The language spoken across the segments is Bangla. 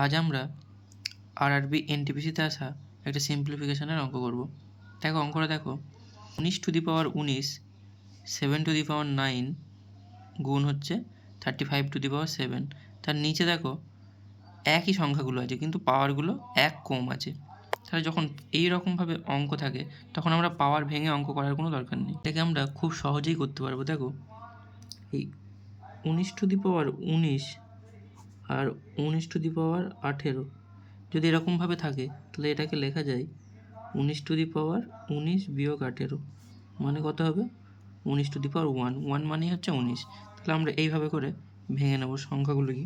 আজ আমরা আরআরবি এনটিপিসিতে আসা একটা সিম্পলিফিকেশনের অঙ্ক করব। দেখো অঙ্কটা দেখো, 19⁻19 7⁻9 গুণ হচ্ছে 35⁻7। তার নিচে দেখো একই সংখ্যাগুলো আছে কিন্তু পাওয়ারগুলো এক কম আছে। তাহলে যখন এই রকমভাবে অঙ্ক থাকে তখন আমরা পাওয়ার ভেঙে অঙ্ক করার কোনো দরকার নেই। এটাকে আমরা খুব সহজেই করতে পারবো। দেখো এই 19⁻19 আর 19⁻18 যদি এরকমভাবে থাকে তাহলে এটাকে লেখা যায় 19⁻19 বিয়োগ 18, মানে কত হবে 19⁻1। 1 মানে হচ্ছে 19। তাহলে আমরা এইভাবে করে ভেঙে নেব সংখ্যাগুলো কি।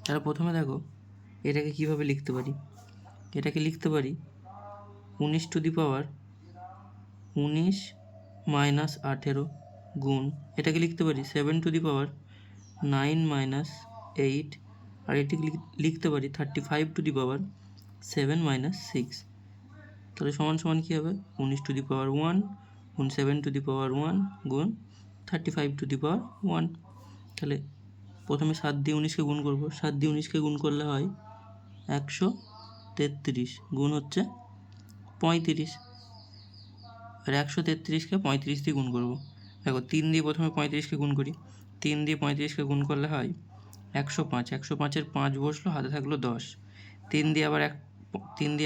তাহলে প্রথমে দেখো এটাকে কিভাবে লিখতে পারি। এটাকে লিখতে পারি 19⁻19 মাইনাস 18 গুণ, এটাকে লিখতে পারি 7⁻9 - 8, আর এটিকে লিখতে পারি 35⁻7 - 6। তাহলে সমান সমান কী হবে 19⁻1 গুণ 7⁻1 গুণ 35⁻1। তাহলে প্রথমে 7 দিয়ে 19কে গুণ করবো। 7 দিয়ে 19কে গুণ করলে হয় 133 গুণ হচ্ছে 35, আর 133কে 35 দিয়ে গুণ করবো। দেখো 3 দিয়ে প্রথমে 35কে গুণ করি। 3 দিয়ে 35কে গুণ করলে হয় 105। 105-এর 5 বসলো, হাতে থাকলো 10। 3 দিয়ে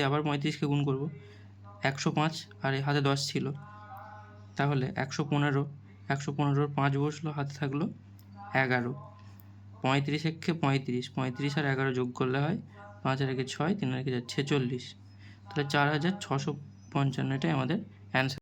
আবার 35কে গুণ করবো। 105 আর হাতে 10 ছিল, তাহলে 115। 115-এর 5 বসলো, হাতে থাকলো 11। 35-একে 35, 35 আর 11 যোগ করলে হয় 5 আর 1 6, 3 আর 1 46। তাহলে 4655, এটাই আমাদের অ্যান্সার।